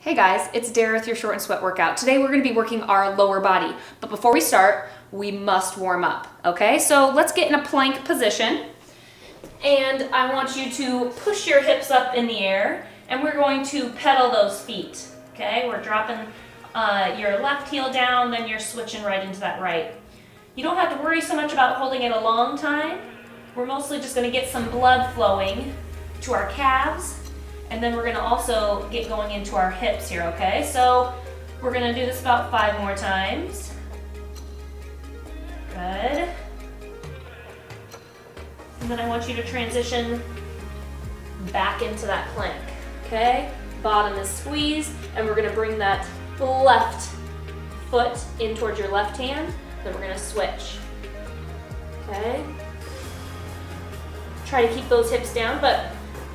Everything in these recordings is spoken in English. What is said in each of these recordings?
Hey guys, it's Daira with your short and sweat workout. Today we're going to be working our lower body, but before we start, we must warm up, okay? So let's get in a plank position, and I want you to push your hips up in the air, and we're going to pedal those feet, okay? We're dropping your left heel down, then you're switching right into that right. You don't have to worry so much about holding it a long time. We're mostly just going to get some blood flowing to our calves. And then we're gonna also get going into our hips here, okay? So we're gonna do this about 5 more times. Good. And then I want you to transition back into that plank, okay? Bottom is squeezed, and we're gonna bring that left foot in towards your left hand, then we're gonna switch, okay? Try to keep those hips down, but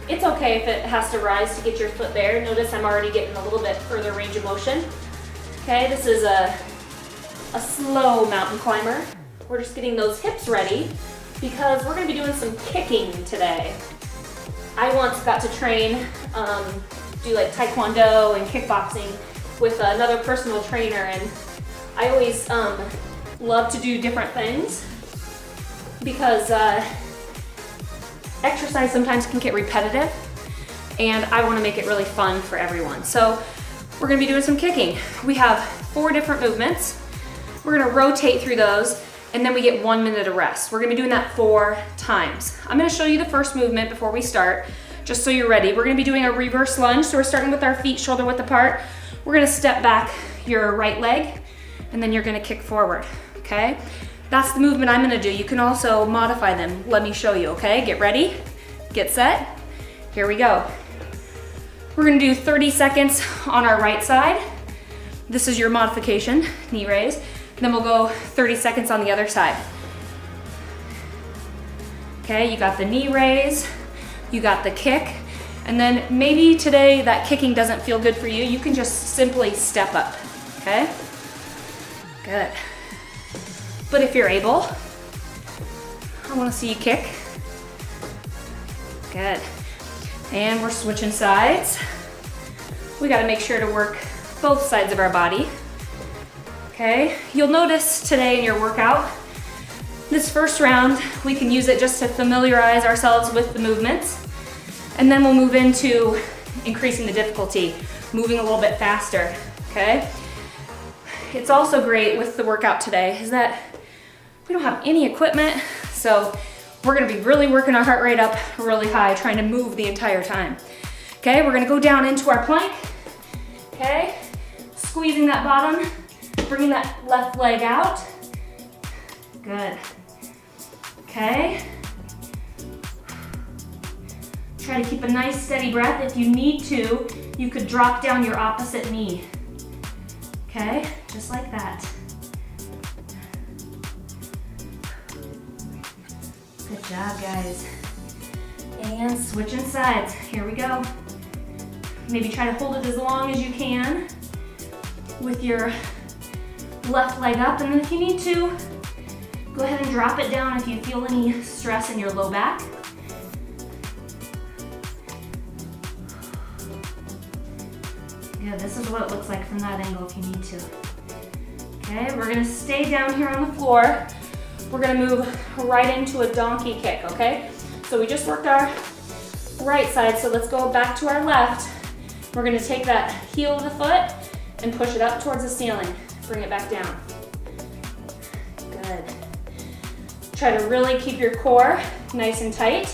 it's okay if it has to rise to get your foot there. Notice I'm already getting a little bit further range of motion. Okay, this is a slow mountain climber. We're just getting those hips ready because we're gonna be doing some kicking today. I once got to train, do like taekwondo and kickboxing with another personal trainer, and I always love to do different things because exercise sometimes can get repetitive, and I want to make it really fun for everyone. So we're going to be doing some kicking. We have 4 different movements. We're going to rotate through those, and then we get 1 minute of rest. We're going to be doing that 4 times. I'm going to show you the first movement before we start, just so you're ready. We're going to be doing a reverse lunge, so we're starting with our feet shoulder width apart. We're going to step back your right leg, and then you're going to kick forward, okay? That's the movement I'm gonna do. You can also modify them. Let me show you, okay? Get ready, get set, here we go. We're gonna do 30 seconds on our right side. This is your modification, knee raise. Then we'll go 30 seconds on the other side. Okay, you got the knee raise, you got the kick, and then maybe today that kicking doesn't feel good for you. You can just simply step up, okay? Good. But if you're able, I want to see you kick. Good. And we're switching sides. We got to make sure to work both sides of our body. Okay, you'll notice today in your workout, this first round, we can use it just to familiarize ourselves with the movements. And then we'll move into increasing the difficulty, moving a little bit faster, okay? It's also great with the workout today is that we don't have any equipment, so we're gonna be really working our heart rate up really high, trying to move the entire time. Okay, we're gonna go down into our plank, okay? Squeezing that bottom, bringing that left leg out. Good. Okay. Try to keep a nice steady breath. If you need to, you could drop down your opposite knee. Okay, just like that. Good job, guys. And switching sides. Here we go. Maybe try to hold it as long as you can with your left leg up. And then if you need to, go ahead and drop it down if you feel any stress in your low back. Good, this is what it looks like from that angle if you need to. Okay, we're gonna stay down here on the floor. We're gonna move right into a donkey kick, okay? So we just worked our right side, so let's go back to our left. We're gonna take that heel of the foot and push it up towards the ceiling. Bring it back down. Good. Try to really keep your core nice and tight.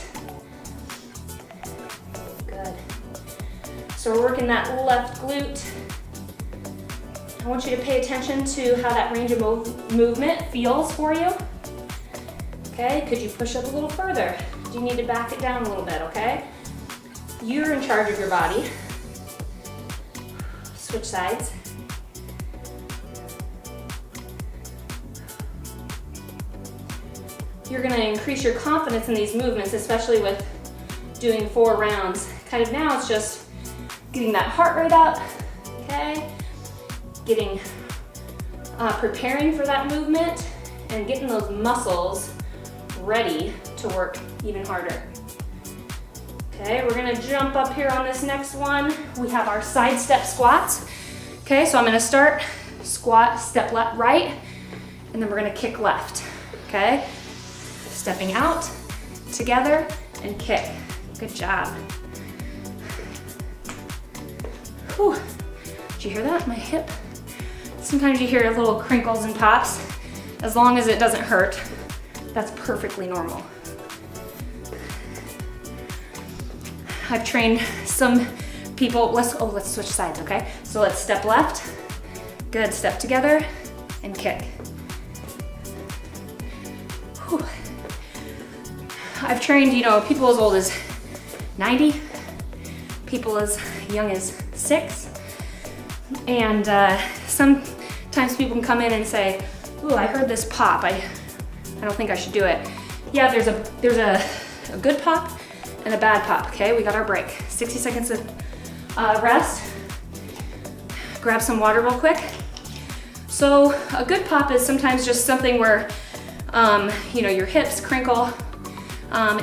Good. So we're working that left glute. I want you to pay attention to how that range of movement feels for you. Okay, could you push up a little further? Do you need to back it down a little bit, okay? You're in charge of your body. Switch sides. You're gonna increase your confidence in these movements, especially with doing 4 rounds. Kind of now it's just getting that heart rate up, okay? Getting, preparing for that movement and getting those muscles ready to work even harder. Okay, we're gonna jump up here on this next one. We have our side step squats. Okay, so I'm gonna start squat, step left, right, and then we're gonna kick left. Okay, stepping out, together, and kick. Good job. Whew. Did you hear that? My hip? Sometimes you hear little crinkles and pops. As long as it doesn't hurt, that's perfectly normal. I've trained some people, let's switch sides, okay? So let's step left, good, step together, and kick. Whew. I've trained, people as old as 90, people as young as 6, and sometimes people can come in and say, "Ooh, I heard this pop. I don't think I should do it." Yeah, there's a good pop and a bad pop. Okay, we got our break. 60 seconds of rest. Grab some water real quick. So a good pop is sometimes just something where your hips crinkle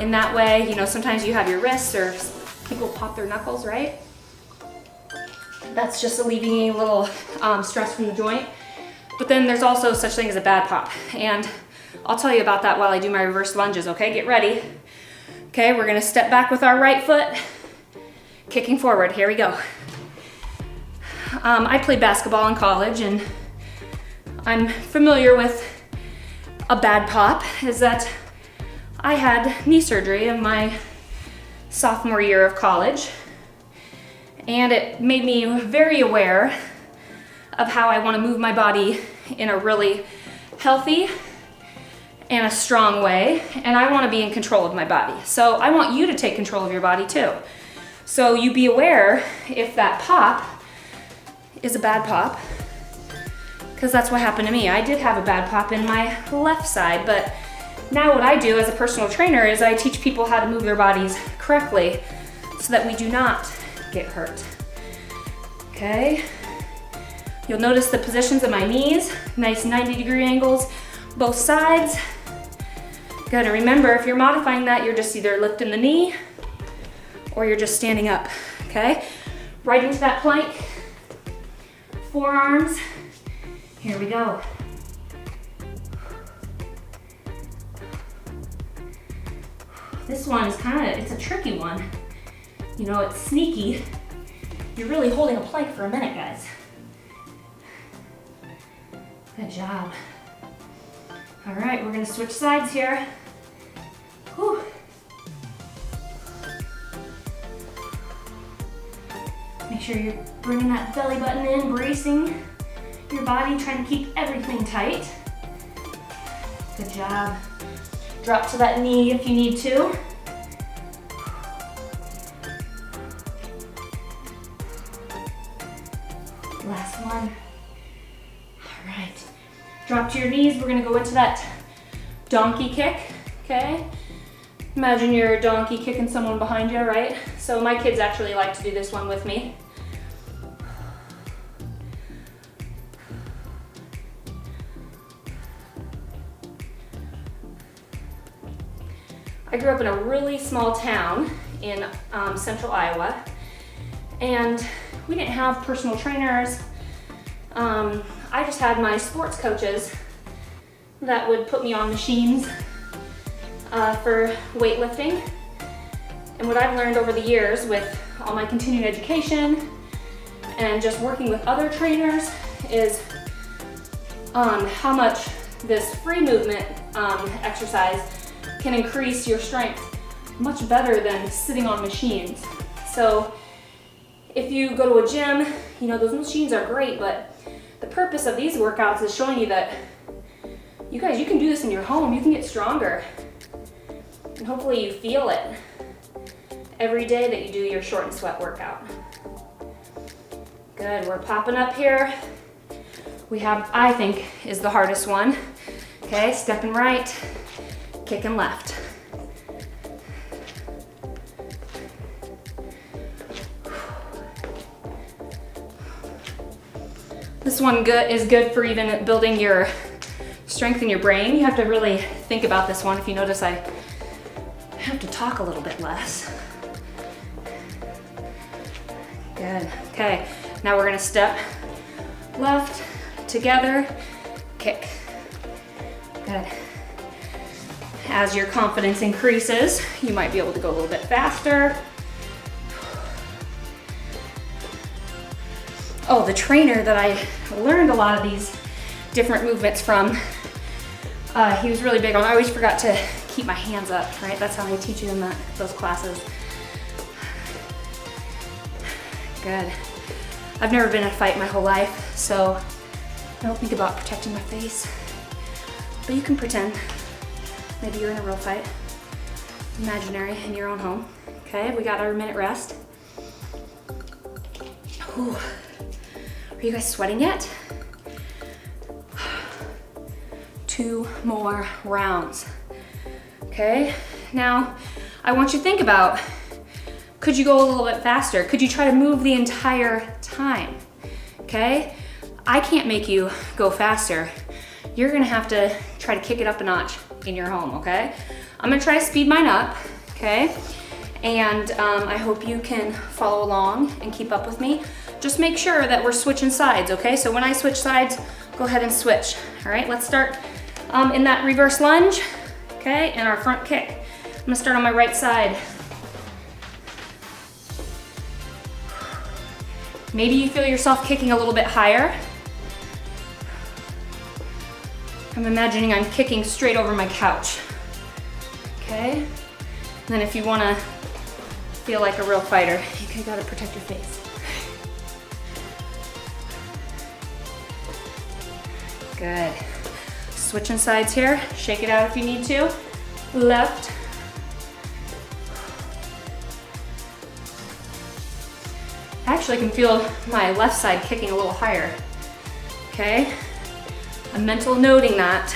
in that way. Sometimes you have your wrists or people pop their knuckles, right? That's just alleviating a little stress from the joint. But then there's also such thing as a bad pop. And I'll tell you about that while I do my reverse lunges, okay? Get ready. Okay, we're gonna step back with our right foot, kicking forward. Here we go. I played basketball in college, and I'm familiar with a bad pop, is that I had knee surgery in my sophomore year of college, and it made me very aware of how I want to move my body in a really healthy and a strong way, and I want to be in control of my body. So I want you to take control of your body too. So you be aware if that pop is a bad pop, because that's what happened to me. I did have a bad pop in my left side, but now what I do as a personal trainer is I teach people how to move their bodies correctly so that we do not get hurt. Okay? You'll notice the positions of my knees, nice 90-degree angles, both sides. Good, and remember, if you're modifying that, you're just either lifting the knee or you're just standing up, okay? Right into that plank, forearms. Here we go. This one is it's a tricky one. It's sneaky. You're really holding a plank for a minute, guys. Good job. All right, we're gonna switch sides here. Whew. Make sure you're bringing that belly button in, bracing your body, trying to keep everything tight. Good job. Drop to that knee if you need to. Last one. All right. Drop to your knees. We're gonna go into that donkey kick, okay? Imagine you're a donkey kicking someone behind you, right? So my kids actually like to do this one with me. I grew up in a really small town in central Iowa, and we didn't have personal trainers. I just had my sports coaches that would put me on machines for weightlifting. And what I've learned over the years with all my continuing education and just working with other trainers is how much this free movement exercise can increase your strength much better than sitting on machines. So if you go to a gym, those machines are great, but the purpose of these workouts is showing you that you guys, you can do this in your home. You can get stronger. And hopefully you feel it every day that you do your short and sweat workout. Good, we're popping up here. We have, I think, is the hardest one. Okay, stepping right, kicking left. This one is good for even building your strength in your brain. You have to really think about this one. If you notice, I have to talk a little bit less. Good. Okay, now we're gonna step left, together, kick. Good. As your confidence increases, you might be able to go a little bit faster. Oh, the trainer that I learned a lot of these different movements from, he was really big on, I always forgot to keep my hands up, right? That's how they teach you in those classes. Good. I've never been in a fight my whole life, so I don't think about protecting my face. But you can pretend. Maybe you're in a real fight. Imaginary in your own home. Okay, we got our minute rest. Ooh. Are you guys sweating yet? 2 more rounds. Okay, now I want you to think about, could you go a little bit faster? Could you try to move the entire time? Okay, I can't make you go faster. You're gonna have to try to kick it up a notch in your home, okay? I'm gonna try to speed mine up, okay? And I hope you can follow along and keep up with me. Just make sure that we're switching sides, okay? So when I switch sides, go ahead and switch, all right? Let's start in that reverse lunge, okay? And our front kick. I'm gonna start on my right side. Maybe you feel yourself kicking a little bit higher. I'm imagining I'm kicking straight over my couch, okay? And then if you wanna feel like a real fighter, you gotta protect your face. Good. Switching sides here. Shake it out if you need to. Left. Actually, I can feel my left side kicking a little higher. Okay? I'm mental noting that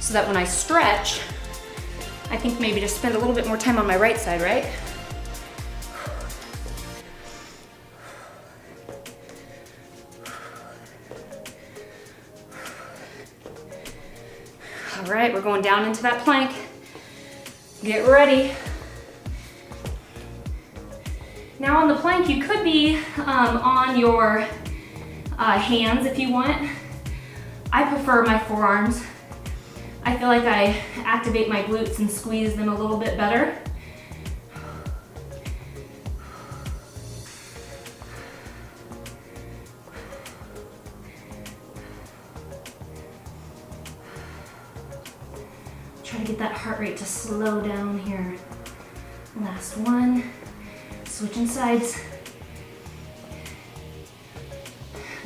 so that when I stretch, I think maybe to spend a little bit more time on my right side, right? All right, we're going down into that plank. Get ready. Now on the plank, you could be on your hands if you want. I prefer my forearms. I feel like I activate my glutes and squeeze them a little bit better. Try to get that heart rate to slow down here. Last one. Switching sides.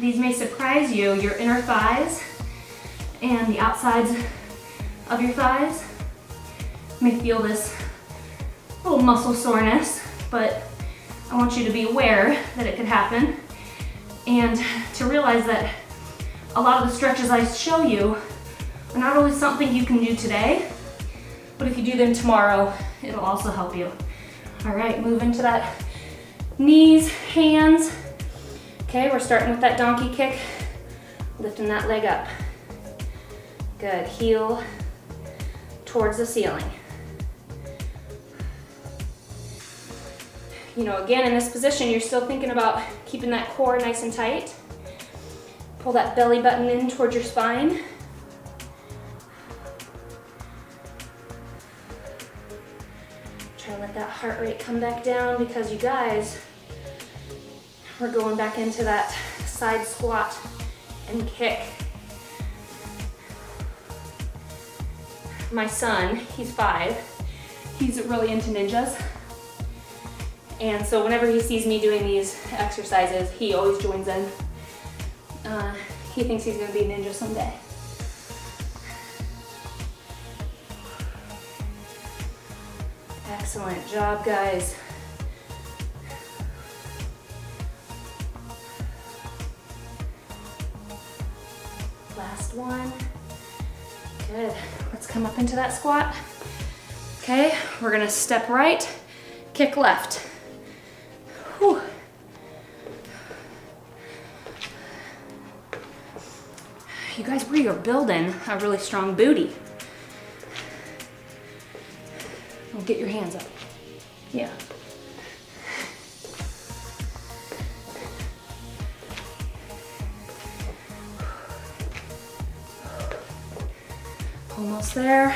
These may surprise you, your inner thighs and the outsides of your thighs may feel this little muscle soreness, but I want you to be aware that it could happen and to realize that a lot of the stretches I show you are not only something you can do today, but if you do them tomorrow, it'll also help you. All right, move into that knees, hands. Okay, we're starting with that donkey kick, lifting that leg up. Good, heel towards the ceiling. You know, again, in this position, you're still thinking about keeping that core nice and tight. Pull that belly button in towards your spine. Try to let that heart rate come back down because you guys, we're going back into that side squat and kick. My son, he's 5. He's really into ninjas. And so whenever he sees me doing these exercises, he always joins in. He thinks he's gonna be a ninja someday. Excellent job, guys. Last one. Good. Let's come up into that squat. Okay, we're gonna step right, kick left. Whew. You guys, we are building a really strong booty. Well, get your hands up. Yeah. Almost there.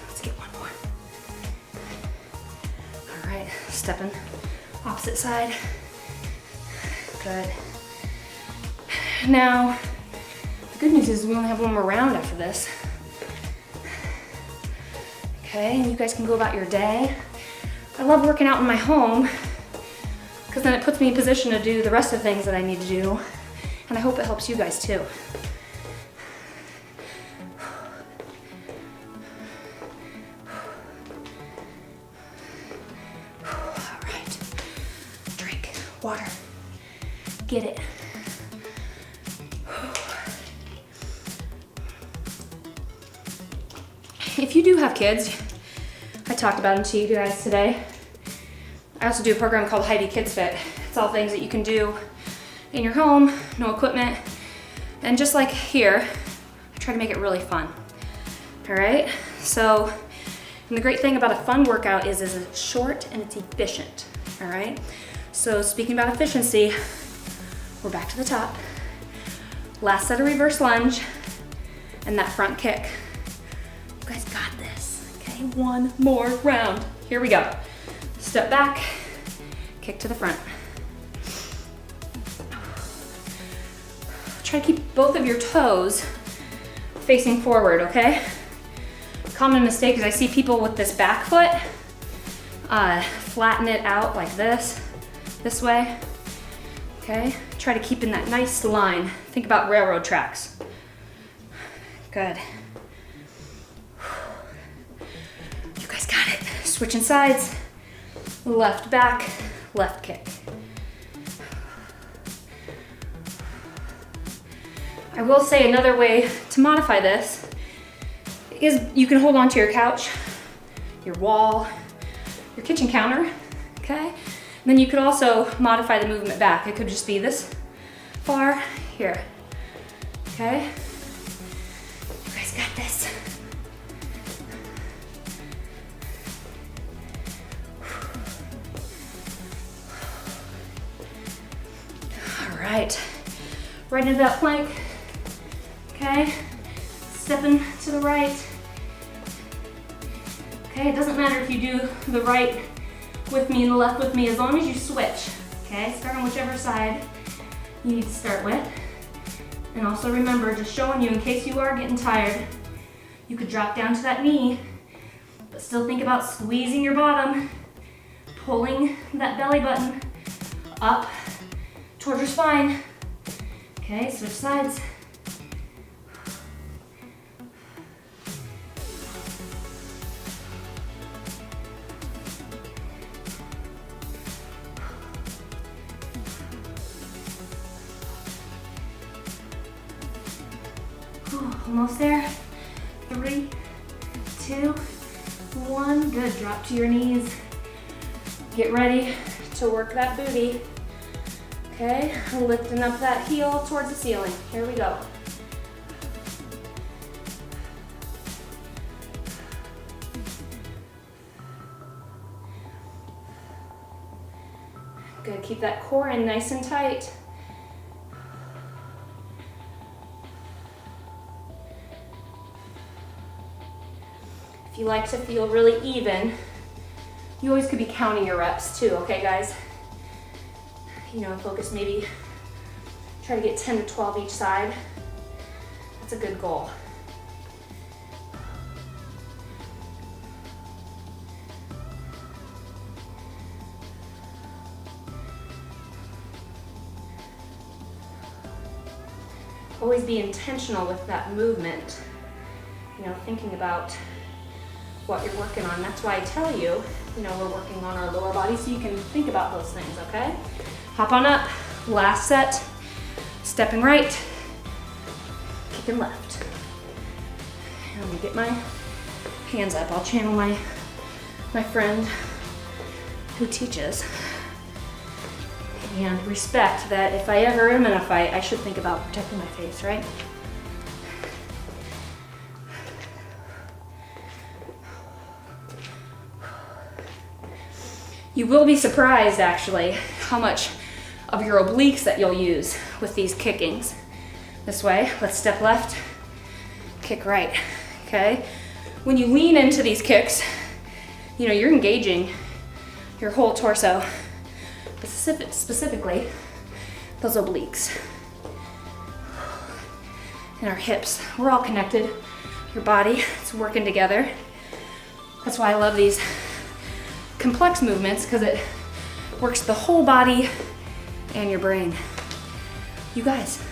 Let's get one more. All right, stepping opposite side. Good. Now, the good news is we only have one more round after this. Okay, and you guys can go about your day. I love working out in my home because then it puts me in position to do the rest of the things that I need to do. And I hope it helps you guys too. All right, drink water, get it. If you do have kids, I talked about them to you guys today. I also do a program called Heidi Kids Fit. It's all things that you can do in your home, no equipment. And just like here, I try to make it really fun. All right, so, and the great thing about a fun workout is it's short and it's efficient, all right? So speaking about efficiency, we're back to the top. Last set of reverse lunge and that front kick. You guys got this, okay? One more round. Here we go. Step back, kick to the front. Try to keep both of your toes facing forward, okay? Common mistake is I see people with this back foot flatten it out like this way, okay? Try to keep in that nice line. Think about railroad tracks. Good. You guys got it. Switching sides. Left back, left kick. I will say another way to modify this is you can hold onto your couch, your wall, your kitchen counter, okay? And then you could also modify the movement back. It could just be this far here, okay? You guys got this. All right, right into that plank, okay? Stepping to the right. Okay, it doesn't matter if you do the right with me and the left with me, as long as you switch, okay? Start on whichever side you need to start with. And also remember, just showing you in case you are getting tired, you could drop down to that knee, but still think about squeezing your bottom, pulling that belly button up towards your spine. Okay, switch sides. Almost there. 3, 2, 1. Good. Drop to your knees. Get ready to work that booty. Okay, lifting up that heel towards the ceiling. Here we go. Good. Keep that core in nice and tight. If you like to feel really even, you always could be counting your reps too, okay guys? You know, focus maybe, try to get 10 to 12 each side. That's a good goal. Always be intentional with that movement. You know, thinking about what you're working on. That's why I tell you, you know, we're working on our lower body so you can think about those things, okay? Hop on up, last set, stepping right, kicking left. And I'm gonna get my hands up. I'll channel my friend who teaches. And respect that if I ever am in a fight, I should think about protecting my face, right? You will be surprised, actually, how much of your obliques that you'll use with these kickings. This way, let's step left, kick right, okay? When you lean into these kicks, you know, you're engaging your whole torso, but specifically those obliques and our hips. We're all connected. Your body, it's working together. That's why I love these complex movements, because it works the whole body and your brain. You guys,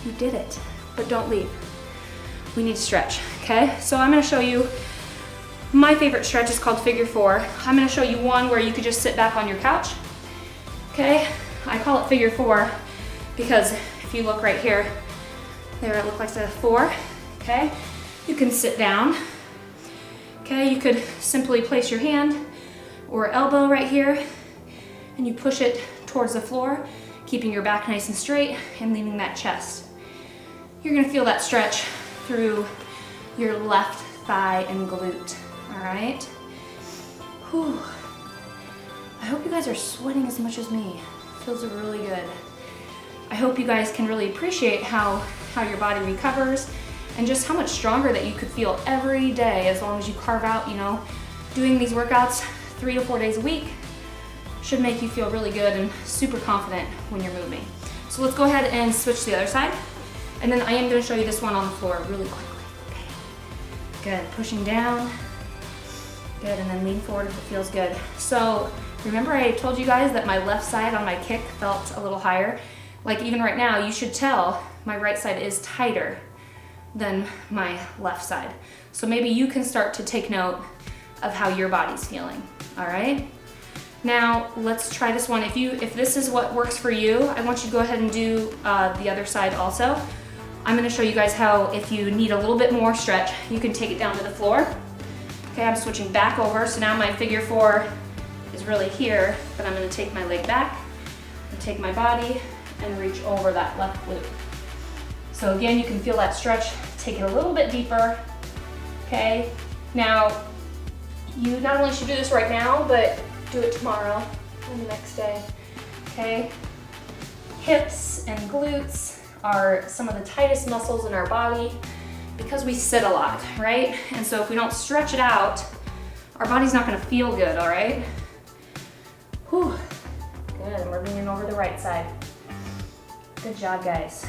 you did it, but don't leave. We need to stretch, okay? So I'm gonna show you my favorite stretch is called figure four. I'm gonna show you one where you could just sit back on your couch, okay? I call it figure four because if you look right here, there it looks like a four, okay? You can sit down, okay? You could simply place your hand or elbow right here and you push it towards the floor, keeping your back nice and straight and leaning that chest. You're gonna feel that stretch through your left thigh and glute, all right? Whew. I hope you guys are sweating as much as me. Feels really good. I hope you guys can really appreciate how your body recovers and just how much stronger that you could feel every day as long as you carve out, you know, doing these workouts 3 to 4 days a week should make you feel really good and super confident when you're moving. So let's go ahead and switch to the other side. And then I am gonna show you this one on the floor really quickly, okay? Good, pushing down. Good, and then lean forward if it feels good. So remember I told you guys that my left side on my kick felt a little higher? Like even right now, you should tell my right side is tighter than my left side. So maybe you can start to take note of how your body's feeling, all right? Now let's try this one. If this is what works for you, I want you to go ahead and do the other side also. I'm gonna show you guys how if you need a little bit more stretch, you can take it down to the floor. Okay, I'm switching back over. So now my figure four is really here, but I'm gonna take my leg back and take my body and reach over that left glute. So again, you can feel that stretch. Take it a little bit deeper, okay? Now, you not only should do this right now, but do it tomorrow and the next day, okay? Hips and glutes are some of the tightest muscles in our body because we sit a lot, right? And so if we don't stretch it out, our body's not gonna feel good, all right? Whew, good, and we're leaning over the right side. Good job, guys.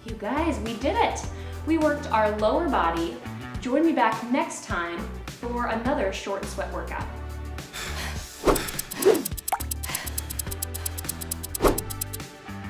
You guys, we did it. We worked our lower body. Join me back next time for another short and sweat workout.